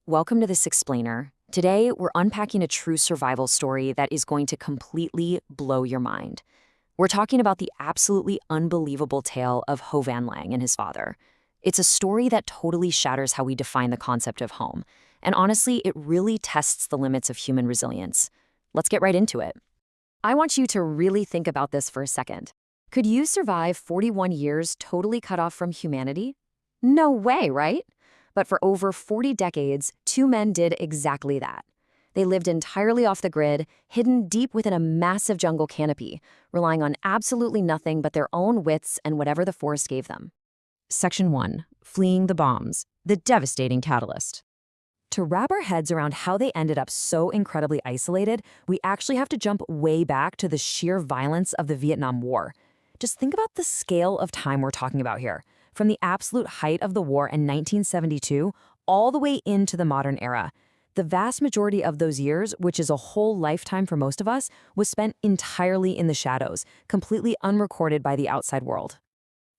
Welcome to this explainer. Today, we're unpacking a true survival story that is going to completely blow your mind. We're talking about the absolutely unbelievable tale of Ho Van Lang and his father. It's a story that totally shatters how we define the concept of home. And honestly, it really tests the limits of human resilience. Let's get right into it. I want you to really think about this for a second. Could you survive 41 years totally cut off from humanity? No way, right? But for over 40 decades, two men did exactly that. They lived entirely off the grid, hidden deep within a massive jungle canopy, relying on absolutely nothing but their own wits and whatever the forest gave them. Section 1. Fleeing the bombs, the devastating catalyst. To wrap our heads around how they ended up so incredibly isolated, we actually have to jump way back to the sheer violence of the Vietnam War. Just think about the scale of time we're talking about here. From the absolute height of the war in 1972 all the way into the modern era. The vast majority of those years, which is a whole lifetime for most of us, was spent entirely in the shadows, completely unrecorded by the outside world.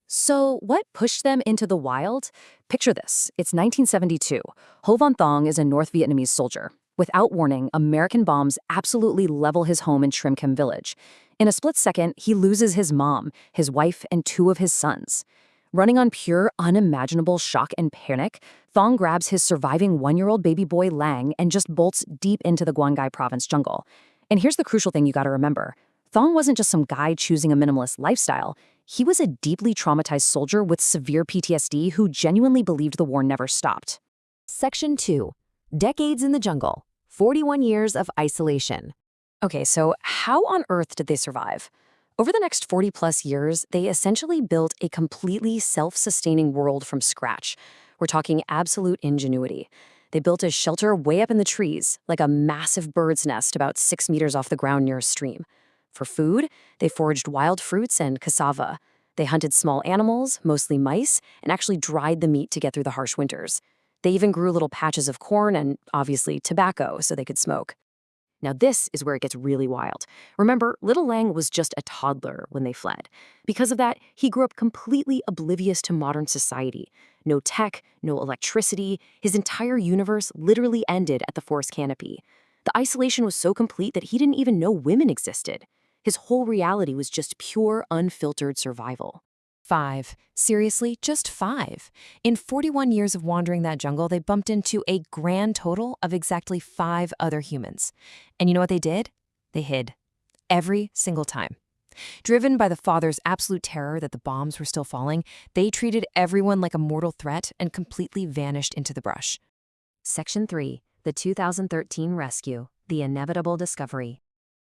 So what pushed them into the wild? Picture this. It's 1972. Ho Van Thong is a North Vietnamese soldier. Without warning, American bombs absolutely level his home in Trim Kim village. In a split second, he loses his mom, his wife, and two of his sons. Running on pure, unimaginable shock and panic, Thong grabs his surviving one-year-old baby boy Lang and just bolts deep into the Guanggai province jungle. And here's the crucial thing you gotta remember. Thong wasn't just some guy choosing a minimalist lifestyle. He was a deeply traumatized soldier with severe PTSD who genuinely believed the war never stopped. Section 2. Decades in the jungle. 41 years of isolation. Okay, so how on earth did they survive? Over the next 40-plus years, they essentially built a completely self-sustaining world from scratch. We're talking absolute ingenuity. They built a shelter way up in the trees, like a massive bird's nest about 6 meters off the ground near a stream. For food, they foraged wild fruits and cassava. They hunted small animals, mostly mice, and actually dried the meat to get through the harsh winters. They even grew little patches of corn and, obviously, tobacco so they could smoke. Now this is where it gets really wild. Remember, little Lang was just a toddler when they fled. Because of that, he grew up completely oblivious to modern society. No tech, no electricity, his entire universe literally ended at the forest canopy. The isolation was so complete that he didn't even know women existed. His whole reality was just pure, unfiltered survival. 5. Seriously, just 5. In 41 years of wandering that jungle, they bumped into a grand total of exactly 5 other humans. And you know what they did? They hid. Every single time. Driven by the father's absolute terror that the bombs were still falling, they treated everyone like a mortal threat and completely vanished into the brush. Section 3. The 2013 Rescue. The Inevitable Discovery.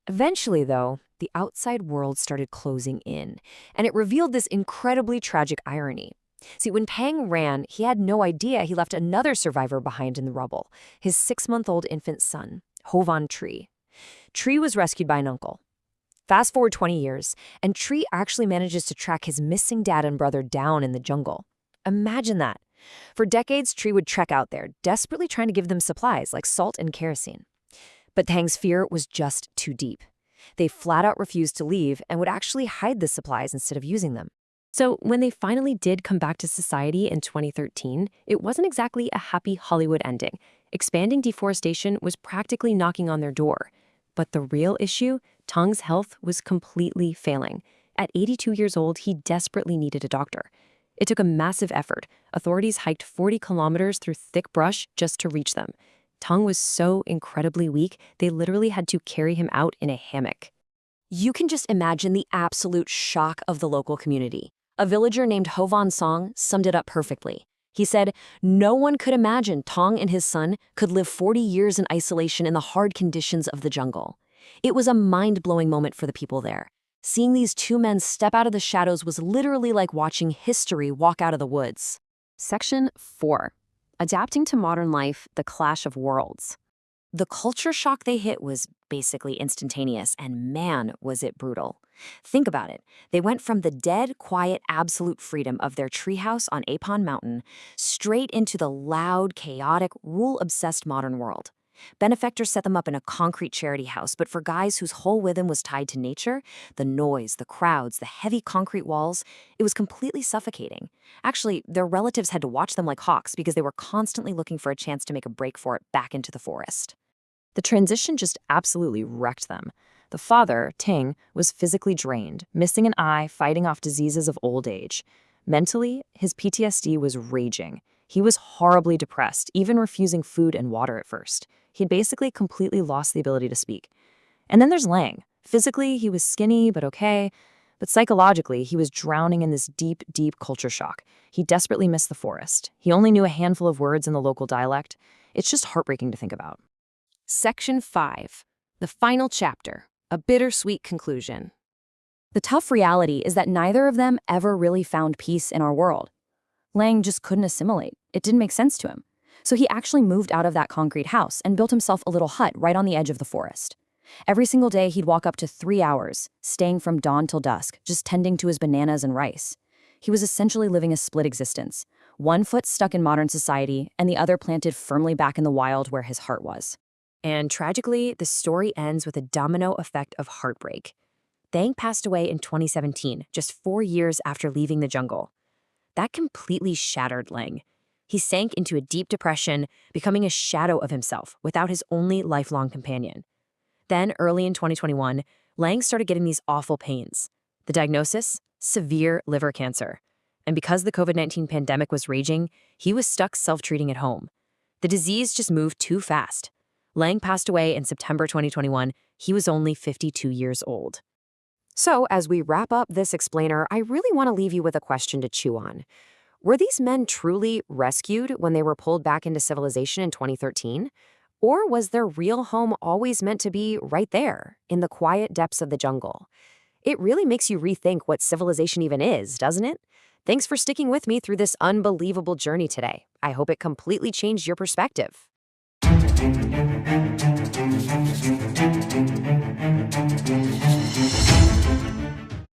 Eventually, though, the outside world started closing in, and it revealed this incredibly tragic irony. See, when Pang ran, he had no idea he left another survivor behind in the rubble, his 6-month-old infant son, Ho Van Tree. Tree was rescued by an uncle. Fast forward 20 years, and Tree actually manages to track his missing dad and brother down in the jungle. Imagine that. For decades, Tree would trek out there, desperately trying to give them supplies like salt and kerosene. But Tang's fear was just too deep. They flat out refused to leave and would actually hide the supplies instead of using them. So when they finally did come back to society in 2013, it wasn't exactly a happy Hollywood ending. Expanding deforestation was practically knocking on their door. But the real issue, Tang's health was completely failing. At 82 years old, he desperately needed a doctor. It took a massive effort. Authorities hiked 40 kilometers through thick brush just to reach them. Tang was so incredibly weak, they literally had to carry him out in a hammock. You can just imagine the absolute shock of the local community. A villager named Ho Van Song summed it up perfectly. He said, "No one could imagine Tang and his son could live 40 years in isolation in the hard conditions of the jungle." It was a mind-blowing moment for the people there. Seeing these two men step out of the shadows was literally like watching history walk out of the woods. Section 4. Adapting to modern life, the clash of worlds. The culture shock they hit was basically instantaneous, and man, was it brutal. Think about it. They went from the dead, quiet, absolute freedom of their treehouse on Apon Mountain straight into the loud, chaotic, rule-obsessed modern world. Benefactors set them up in a concrete charity house, but for guys whose whole rhythm was tied to nature, the noise, the crowds, the heavy concrete walls, it was completely suffocating. Actually, their relatives had to watch them like hawks because they were constantly looking for a chance to make a break for it back into the forest. The transition just absolutely wrecked them. The father, Ting, was physically drained, missing an eye, fighting off diseases of old age. Mentally, his PTSD was raging. He was horribly depressed, even refusing food and water at first. He'd basically completely lost the ability to speak. And then there's Lang. Physically, he was skinny but okay, but psychologically, he was drowning in this deep, deep culture shock. He desperately missed the forest. He only knew a handful of words in the local dialect. It's just heartbreaking to think about. Section 5. The final chapter. A bittersweet conclusion. The tough reality is that neither of them ever really found peace in our world. Lang just couldn't assimilate. It didn't make sense to him. So he actually moved out of that concrete house and built himself a little hut right on the edge of the forest. Every single day, he'd walk up to 3 hours, staying from dawn till dusk, just tending to his bananas and rice. He was essentially living a split existence, one foot stuck in modern society and the other planted firmly back in the wild where his heart was. And tragically, the story ends with a domino effect of heartbreak. Thang passed away in 2017, just 4 years after leaving the jungle. That completely shattered Lang. He sank into a deep depression, becoming a shadow of himself without his only lifelong companion. Then, early in 2021, Lang started getting these awful pains. The diagnosis? Severe liver cancer. And because the COVID-19 pandemic was raging, he was stuck self-treating at home. The disease just moved too fast. Lang passed away in September 2021. He was only 52 years old. So, as we wrap up this explainer, I really want to leave you with a question to chew on. Were these men truly rescued when they were pulled back into civilization in 2013? Or was their real home always meant to be right there, in the quiet depths of the jungle? It really makes you rethink what civilization even is, doesn't it? Thanks for sticking with me through this unbelievable journey today. I hope it completely changed your perspective.